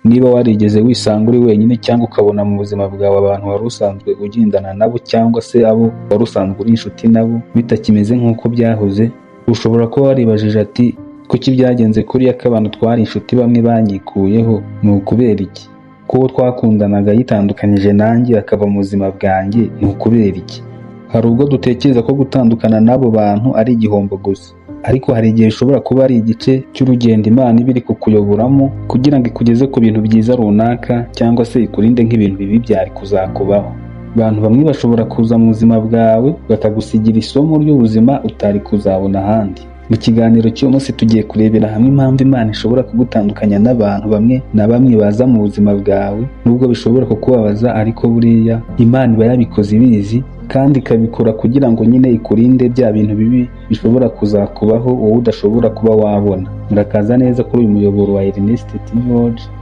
Niba warigeze wisanga uri wenyine cyangwa ukabona mu buzima bwawe abantu wari usanzwe ugendana nabo cyangwa se abo wari usanzwe uri inshuti nabo bitakimeze nk'uko byahoze, ushobora kuba waribajije ati kuki byagenze kuriya ko abantu twari inshuti bamwe banyikuyeho, ni ukubera iki? Ko uwo twakundanaga yitandukanyije nanjye akava mu buzima bwanjye, ni ukubera iki? Hari ubwo dutekereza ko gutandukana n'abo bantu ari igihombo gusa, ariko hari igihe bishobora kuba ari igice cy'urugendo Imana iba iri kukuyoboramo kugira ngo ikugeze ku bintu byiza runaka cyangwa se ikurinde nk'ibintu bibi byari kuzakubaho. Abantu bamwe bashobora kuza mu buzima bwawe bakagusigira isomo ry'ubuzima utari kuzabona ahandi. Mu kiganiro cy'uyu munsi tugiye kurebera hamwe impamvu Imana ishobora kugutandukanya n'abantu bamwe na bamwe baza mu buzima bwawe, nubwo bishobora kukubabaza ariko buriya Imana iba yabikoze ibizi kandi ikabikora kugira ngo nyine ikurinde bya bintu bibi bishobora kuzakubaho wowe udashobora kuba wabona. Murakaza neza kuri uyu muyoboro wa Ernest TV,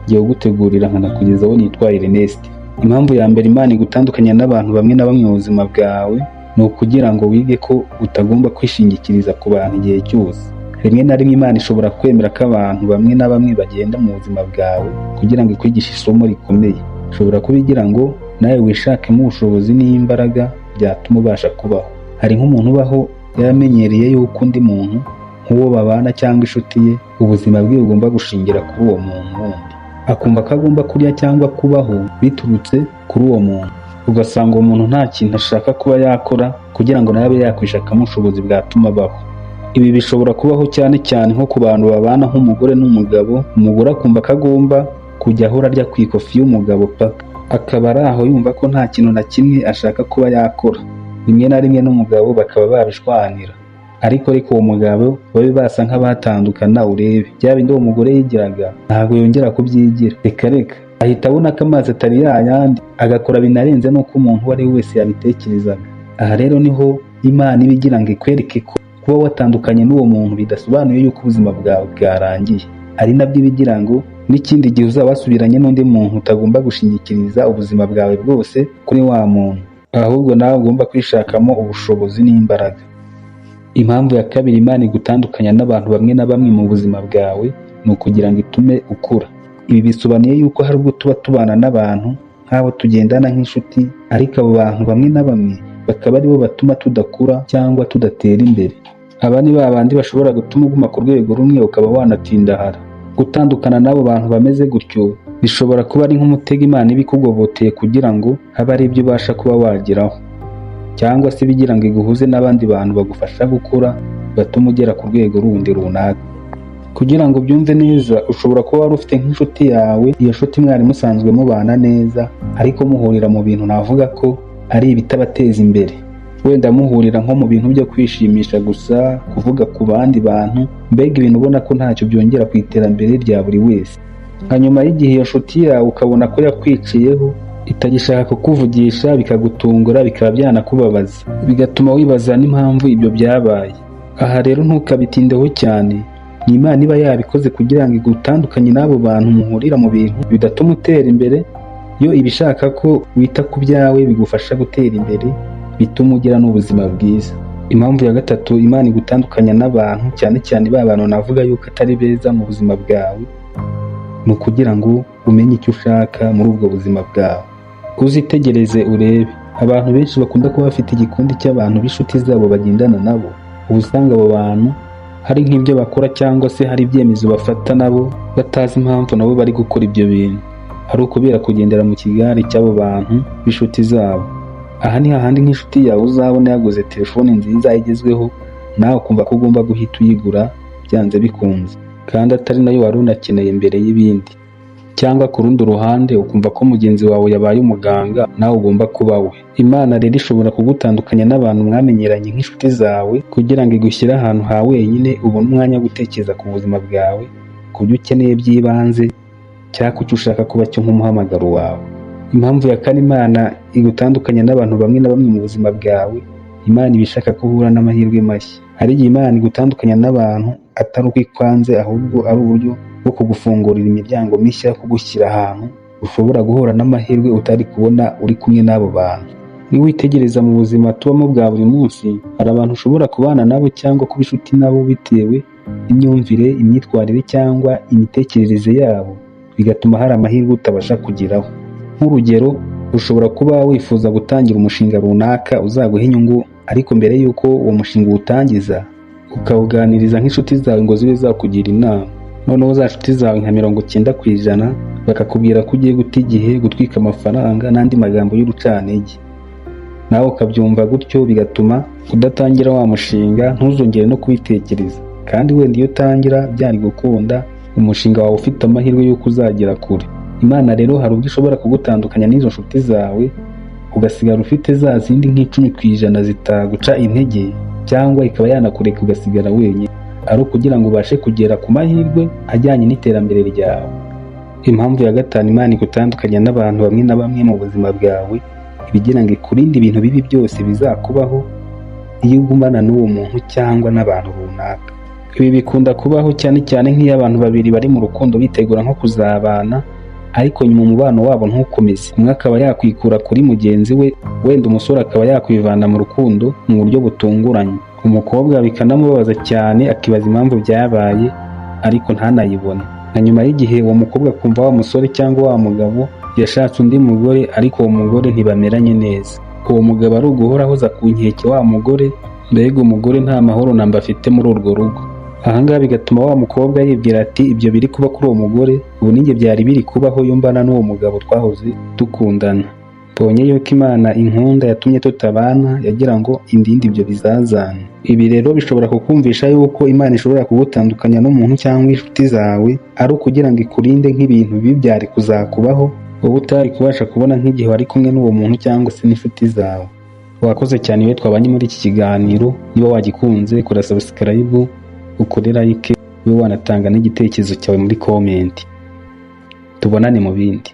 ngiye kugutegurira nkanakugezaho nitwa Ernest. Impamvu ya mbere Imana igutandukanya n'abantu bamwe na bamwe mu buzima bwawe ni ukugira ngo wige ko utagomba kwishingikiriza ku bantu igihe cyose. Rimwe na rimwe Imana ishobora kwemera ko abantu bamwe na bamwe bagenda mu buzima bwawe kugira ngo ikwigishe isomo rikomeye. Ishobora kuba igira ngo nawe wishakemo ubushobozi n'imbaraga byatuma ubasha kubaho. Hari nk'umuntu ubaho yaramenyereye yuko undi muntu nk'uwo babana cyangwa inshuti ye ubuzima bwe bugomba gushingira kuri uwo muntu wundi, akumva ko agomba kurya cyangwa kubaho biturutse kuri uwo muntu. Ugasanga uwo muntu nta kintu ashaka kuba yakora kugira ngo nawe abe yakwishakamo ubushobozi bwatuma abaho. Ibi bishobora kubaho cyane cyane nko ku bantu babana nk'umugore n'umugabo. Umugore akumva ko agomba kujya ahora arya ku ikofi y'umugabo paka, akaba ari aho yumva ko nta kintu na kimwe ashaka kuba yakora. Rimwe na rimwe n'umugabo bakaba babishwanira, ariko uwo mugabo babe basa nk'abatandukana urebe bya bindi uwo mugore yigiraga ntabwo yongera kubyigira. Reka ahita abona ko amazi atari yayandi, agakora binarenze n'uko umuntu uwo ari we wese yabitekerezaga. Aha rero niho Imana iba igira ngo ikwereke ko kuba watandukanye n'uwo muntu bidasobanuye yuko ubuzima bwawe bwarangiye. Ari nabyo iba igira ngo n'ikindi gihe uzaba wasubiranye n'undi muntu utagomba gushingikiriza ubuzima bwawe bwose kuri wa muntu, ahubwo nawe ugomba kwishakamo ubushobozi n'imbaraga. Impamvu ya kabiri Imana igutandukanya n'abantu bamwe na bamwe mu buzima bwawe ni ukugira ngo itume ukura. Ibi bisobanuye yuko hari ubwo tuba tubana n'abantu nk'abo tugendana nk'inshuti, ariko abo bantu bamwe na bamwe bakaba aribo batuma tudakura cyangwa tudatera imbere. Aba ni ba bandi bashobora gutuma uguma ku rwego rumwe ukaba wanatindahara. Gutandukana n'abo bantu bameze gutyo bishobora kuba ari nk'umutego Imana iba ikugoboteye kugira ngo habe ari ibyo ubasha kuba wageraho, cyangwa se bigira ngo iguhuze n'abandi bantu bagufasha gukura batuma ugera ku rwego rundi runaka. Kugira ngo byumve neza, ushobora kuba wari ufite nk'inshuti yawe, iyo nshuti mwari musanzwe mubana neza ariko muhurira mu bintu navuga ko ari ibitabateza imbere. Wenda muhurira nko mu bintu byo kwishimisha gusa, kuvuga ku bandi bantu, mbega ibintu ubona ko ntacyo byongera ku iterambere rya buri wese. Hanyuma y'igihe iyo nshuti yawe ukabona ko yakwiciyeho, itagishaka kukuvugisha, bikagutungura, bikaba byanakubabaza, bigatuma wibaza n'impamvu ibyo byabaye. Aha rero ntukabitindeho cyane, ni Imana iba yabikoze kugira ngo igutandukanye n'abo bantu muhurira mu bintu bidatuma utera imbere. Yo iba ishaka ko wita ku byawe bigufasha gutera imbere, bituma ugira n'ubuzima bwiza. Impamvu ya gatatu Imana igutandukanya n'abantu, cyane cyane ba bantu navuga yuko atari beza mu buzima bwawe, ni ukugira ngo umenye icyo ushaka muri ubwo buzima bwawe. Uzitegereze urebe, abantu benshi bakunda kuba bafite igikundi cy'abantu b'inshuti zabo bagendana nabo, uba usanga abo bantu hari nk'ibyo bakora cyangwa se hari ibyemezo bafata nabo batazi impamvu nabo bari gukora ibyo bintu, hari ukubera kugendera mu kigare cy'abo bantu b'inshuti zabo. Aha ni hahandi nk'inshuti yawe uzabona yaguze telefone nziza igezweho, nawe ukumva ko ugomba guhita uyigura byanze bikunze, kandi atari nayo wari unakeneye mbere y'ibindi. Cyangwa ku rundi ruhande ukumva ko mugenzi wawe yabaye umuganga, nawe ugomba kuba we. Imana rero ishobora kugutandukanya n'abantu mwamenyeranye nk'inshuti zawe kugira ngo igushyire ahantu ha wenyine, ubone umwanya wo gutekereza ku buzima bwawe, ku byo ukeneye by'ibanze cyangwa ku cyo ushaka kuba cyo nk'umuhamagaro wawe. Impamvu ya kane Imana igutandukanya n'abantu bamwe na bamwe mu buzima bwawe, Imana iba ishaka ko uhura n'amahirwe mashya. Hari igihe Imana igutandukanya n'abantu atari uko ikwanze, ahubwo ari uburyo bwo kugufungurira imiryango mishya, kugushyira ahantu ushobora guhura n'amahirwe utari kubona uri kumwe n'abo bantu. Niba witegereza mu buzima tubamo bwa buri munsi, hari abantu ushobora kubana nabo cyangwa kuba inshuti nabo bitewe n'imyumvire, imyitwarire cyangwa imitekerereze yabo. bigatuma hari amahirwe utabasha kugeraho. Nk'urugero, ushobora kuba wifuza gutangira umushinga runaka uzaguha inyungu, ariko mbere y'uko uwo mushinga uwutangiza ukawuganiriza nk'inshuti zawe ngo zibe zakugira inama, noneho za nshuti zawe nka 90% bakakubwira ko ugiye guta igihe, gutwika amafaranga n'andi magambo y'urucantege. Nawe ukabyumva gutyo, bigatuma udatangira wa mushinga, ntuzongere no kubitekereza. Kandi wenda iyo utangira byari gukunda, umushinga wawe ufite amahirwe y'uko uzagera kure. Imana rero hari ubwo ishobora kugutandukanya n'izo nshuti zawe, ugasigara ufite za zindi nk'10% zitaguca intege, cyangwa ikaba yanakureka ugasigara wenyine, ari ukugira ngo ubashe kugera ku mahirwe ajyanye n'iterambere ryawe. Impamvu ya gatanu Imana igutandukanya n'abantu bamwe na bamwe mu buzima bwawe, ibigira ngo ikurinde ibintu bibi byose bizakubaho iyo ugumana n'uwo muntu cyangwa n'abantu runaka. Ibi bikunda kubaho cyane cyane nk'iyo abantu babiri bari mu rukundo bitegura nko kuzabana, ariko nyuma umubano wabo ntukomeze. Umwe akaba yakwikura kuri mugenzi we, wenda umusore akaba yakwivana mu rukundo mu buryo butunguranye. Umukobwa bikanamubabaza cyane, akibaza impamvu byabaye ariko ntanayibone. Na nyuma y'igihe uwo mukobwa akumva wa musore cyangwa wa mugabo yashatse undi mugore, ariko uwo mugore ntibameranye neza. Uwo mugabo ari uguhora ahoza ku nkeke wa mugore, mbega umugore nta mahoro namba afite muri urwo rugo. Ahangaha bigatuma wa mukobwa yibwira ati ibyo biri kuba kuri uwo mugore, ubu ninjye byari biri kubaho iyo mbana n'uwo mugabo twahoze dukundana. Mbonye yuko Imana inkunda yatumye tutabana, yagira ngo indinde ibyo bizazane. Ibi rero bishobora kukumvisha yuko Imana ishobora kugutandukanya n'umuntu cyangwa inshuti zawe, ari ukugira ngo ikurinde nk'ibintu bibi byari kuzakubaho wowe utari kubasha kubona nk'igihe wari kumwe n'uwo muntu cyangwa se n'inshuti zawe. Wakoze cyane iyo twabanye muri iki kiganiro. Niba wagikunze, kora subscribe, ukore like, ube wanatanga n'igitekerezo cyawe muri comment. Tubonane mu bindi.